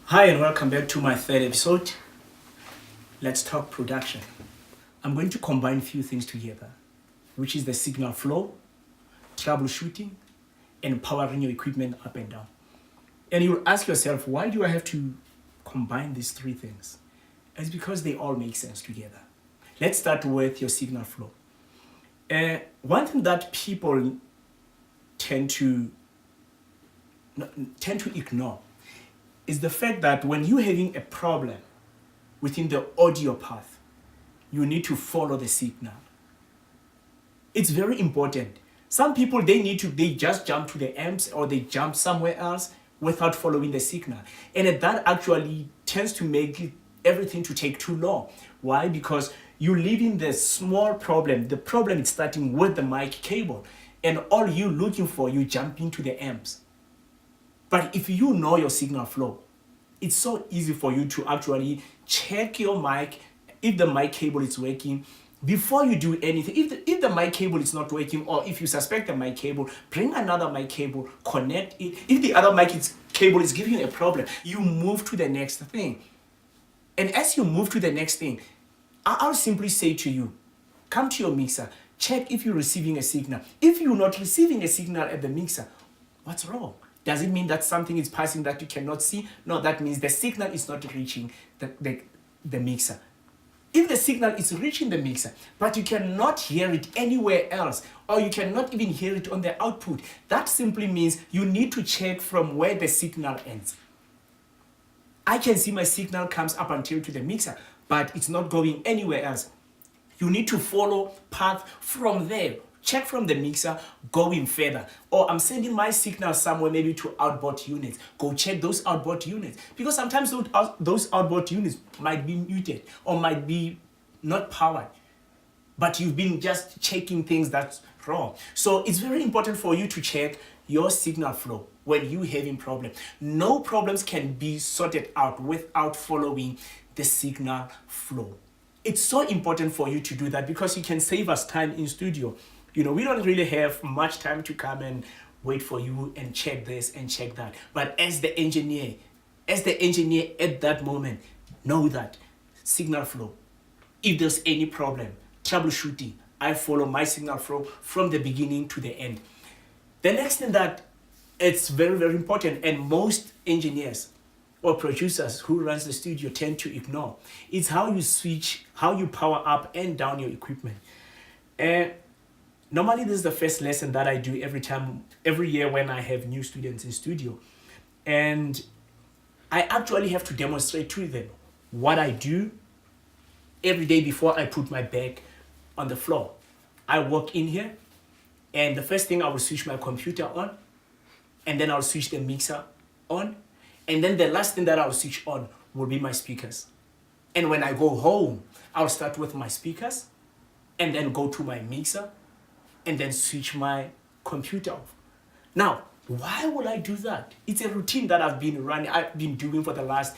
Hi and welcome back to my third episode. Let's talk production. I'm going to combine a few things together, which is the signal flow, troubleshooting, and powering your equipment up and down. And you'll ask yourself, why do I have to combine these three things? It's because they all make sense together. Let's start with your signal flow. One thing that people tend to ignore is the fact that when you're having a problem within the audio path, you need to follow the signal. It's very important. Some people, they just jump to the amps or they jump somewhere else without following the signal. And that actually tends to make everything to take too long. Why? Because you're leaving the small problem. The problem is starting with the mic cable. And all you're looking for, you jump into the amps. But if you know your signal flow, it's so easy for you to actually check your mic, if the mic cable is working, before you do anything. If the mic cable is not working, or if you suspect the mic cable, bring another mic cable, connect it. If the other cable is giving you a problem, you move to the next thing. And as you move to the next thing, I'll simply say to you, come to your mixer, check if you're receiving a signal. If you're not receiving a signal at the mixer, what's wrong? Does it mean that something is passing that you cannot see? No, that means the signal is not reaching the mixer. If the signal is reaching the mixer, but you cannot hear it anywhere else, or you cannot even hear it on the output, that simply means you need to check from where the signal ends. I can see my signal comes up until to the mixer, but it's not going anywhere else. You need to follow path from there. Check from the mixer, going further. Or I'm sending my signal somewhere, maybe to outboard units. Go check those outboard units. Because sometimes those outboard units might be muted or might be not powered. But you've been just checking things that's wrong. So it's very important for you to check your signal flow when you're having problems. No problems can be sorted out without following the signal flow. It's so important for you to do that because you can save us time in studio. We don't really have much time to come and wait for you and check this and check that. But as the engineer at that moment, know that signal flow. If there's any problem, troubleshooting, I follow my signal flow from the beginning to the end. The next thing that it's very, very important, and most engineers or producers who runs the studio tend to ignore, is how you switch, how you power up and down your equipment. Normally, this is the first lesson that I do every year when I have new students in studio. And I actually have to demonstrate to them what I do every day before I put my bag on the floor. I walk in here, and the first thing I will switch my computer on, and then I'll switch the mixer on, and then the last thing that I'll switch on will be my speakers. And when I go home, I'll start with my speakers, and then go to my mixer, and then switch my computer off. Now, why will I do that? It's a routine that I've been doing for the last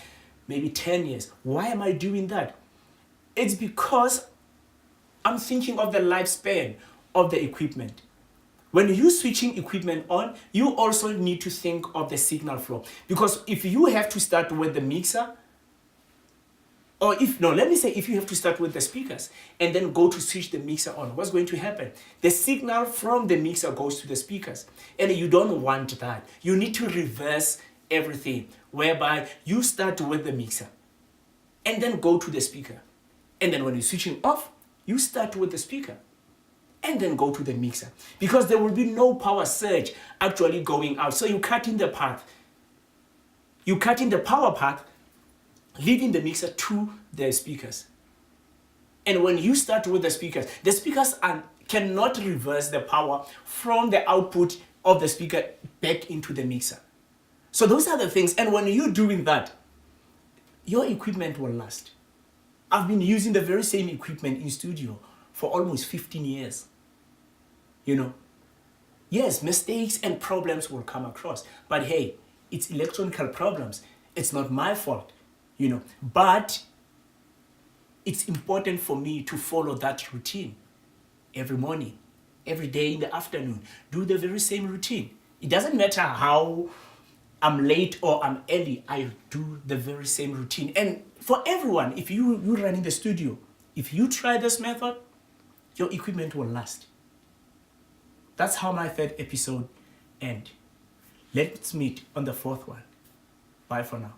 maybe 10 years. Why am I doing that? It's because I'm thinking of the lifespan of the equipment. When you're switching equipment on, you also need to think of the signal flow. Because if you have to start with the mixer, if you have to start with the speakers and then go to switch the mixer on, what's going to happen? The signal from the mixer goes to the speakers, and you don't want that. You need to reverse everything, whereby you start with the mixer and then go to the speaker. And then when you're switching off, you start with the speaker and then go to the mixer, because there will be no power surge actually going out. So you're cutting the path. You're cutting the power path, leaving the mixer to the speakers. And when you start with the speakers cannot reverse the power from the output of the speaker back into the mixer. So those are the things. And when you're doing that, your equipment will last. I've been using the very same equipment in studio for almost 15 years. Yes, mistakes and problems will come across. But hey, it's electronical problems. It's not my fault. But it's important for me to follow that routine every morning, every day in the afternoon. Do the very same routine. It doesn't matter how I'm late or I'm early, I do the very same routine. And for everyone, if you run in the studio, if you try this method, your equipment will last. That's how my third episode end. Let's meet on the fourth one. Bye for now.